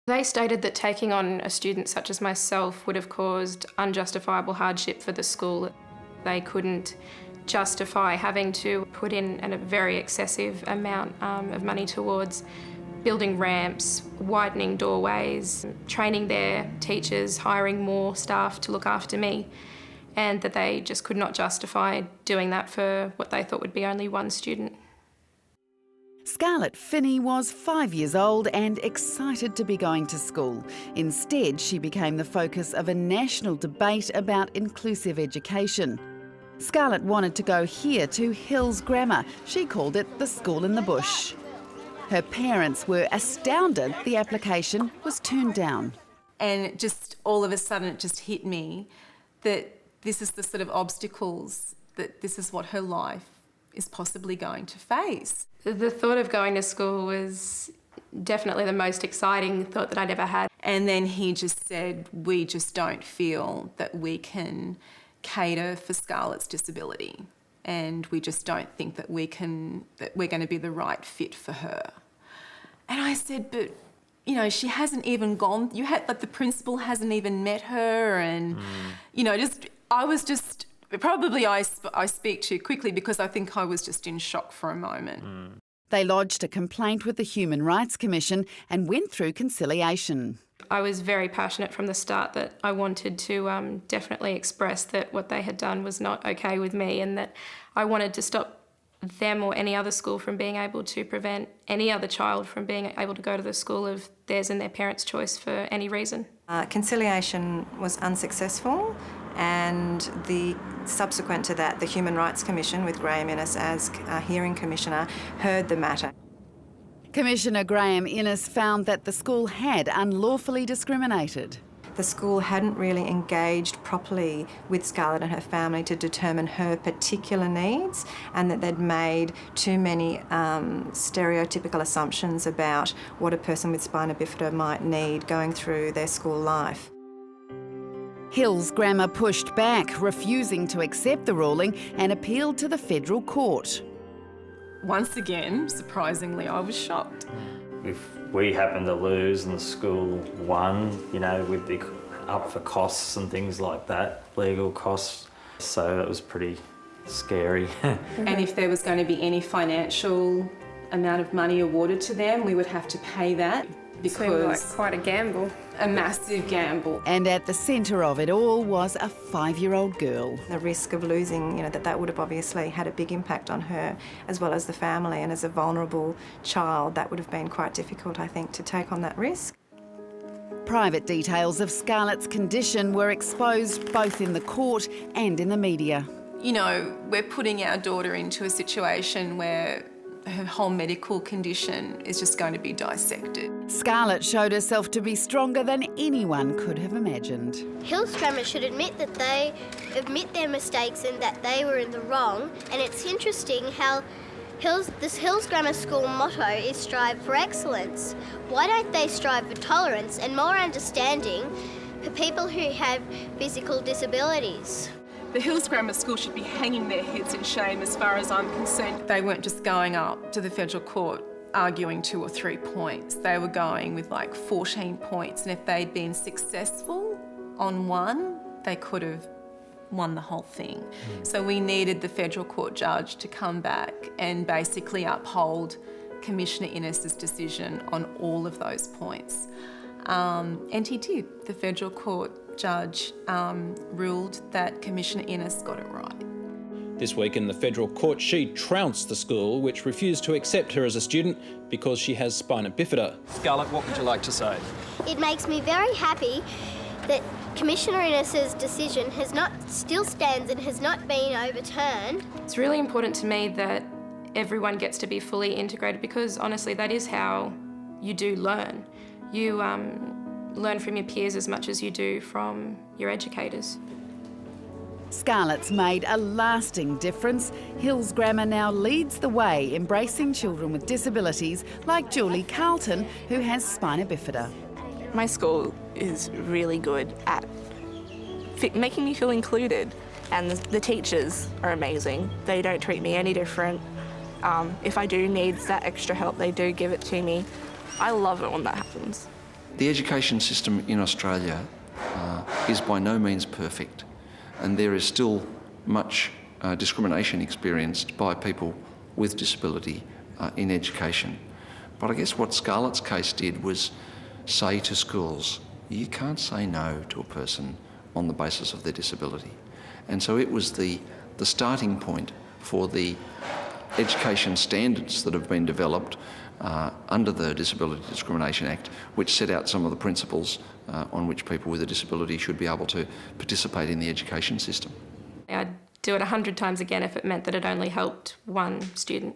They stated that taking on a student such as myself would have caused unjustifiable hardship for the school. They couldn't justify having to put in a very excessive amount of money towards building ramps, widening doorways, training their teachers, hiring more staff to look after me, and that they just could not justify doing that for what they thought would be only one student. Scarlett Finney was 5 years old and excited to be going to school. Instead, she became the focus of a national debate about inclusive education. Scarlett wanted to go here to Hills Grammar. She called it the school in the bush. Her parents were astounded the application was turned down. And just all of a sudden it just hit me that this is the sort of obstacles, that this is what her life is possibly going to face. The thought of going to school was definitely the most exciting thought that I'd ever had. And then he just said, we just don't feel that we can cater for Scarlett's disability, and we just don't think that we're going to be the right fit for her. And I said, but, you know, she hasn't even gone, the principal hasn't even met her, and, you know, probably I speak too quickly because I think I was just in shock for a moment. They lodged a complaint with the Human Rights Commission and went through conciliation. I was very passionate from the start that I wanted to definitely express that what they had done was not okay with me, and that I wanted to stop them or any other school from being able to prevent any other child from being able to go to the school of theirs and their parents' choice for any reason. Conciliation was unsuccessful, and subsequent to that, the Human Rights Commission, with Graham Innes as hearing commissioner, heard the matter. Commissioner Graham Innes found that the school had unlawfully discriminated. The school hadn't really engaged properly with Scarlett and her family to determine her particular needs, and that they'd made too many stereotypical assumptions about what a person with spina bifida might need going through their school life. Hills Grammar pushed back, refusing to accept the ruling, and appealed to the federal court. Once again, surprisingly, I was shocked. If we happened to lose and the school won, you know, we'd be up for costs and things like that, legal costs. So it was pretty scary. And if there was going to be any financial amount of money awarded to them, we would have to pay that. Because it seemed like quite a gamble. A massive gamble. And at the centre of it all was a 5-year-old girl. The risk of losing, you know, that would have obviously had a big impact on her as well as the family, and as a vulnerable child that would have been quite difficult, I think, to take on that risk. Private details of Scarlett's condition were exposed both in the court and in the media. You know, we're putting our daughter into a situation where her whole medical condition is just going to be dissected. Scarlett showed herself to be stronger than anyone could have imagined. Hills Grammar should admit their mistakes and that they were in the wrong. And it's interesting how this Hills Grammar School motto is strive for excellence. Why don't they strive for tolerance and more understanding for people who have physical disabilities? The Hills Grammar School should be hanging their heads in shame as far as I'm concerned. They weren't just going up to the federal court arguing 2 or 3 points. They were going with like 14 points, and if they'd been successful on one, they could have won the whole thing. So we needed the federal court judge to come back and basically uphold Commissioner Innes's decision on all of those points. And he did. The federal court judge ruled that Commissioner Innes got it right. This week in the federal court, she trounced the school, which refused to accept her as a student because she has spina bifida. Scarlett, what would you like to say? It makes me very happy that Commissioner Innes's decision still stands and has not been overturned. It's really important to me that everyone gets to be fully integrated, because honestly that is how you do learn. You learn from your peers as much as you do from your educators. Scarlett's made a lasting difference. Hills Grammar now leads the way, embracing children with disabilities like Julie Carlton, who has spina bifida. My school is really good at making me feel included, and the teachers are amazing. They don't treat me any different. If I do need that extra help, they do give it to me. I love it when that happens. The education system in Australia is by no means perfect, and there is still much discrimination experienced by people with disability in education. But I guess what Scarlett's case did was say to schools, you can't say no to a person on the basis of their disability. And so it was the starting point for the education standards that have been developed under the Disability Discrimination Act, which set out some of the principles on which people with a disability should be able to participate in the education system. I'd do it 100 times again if it meant that it only helped one student.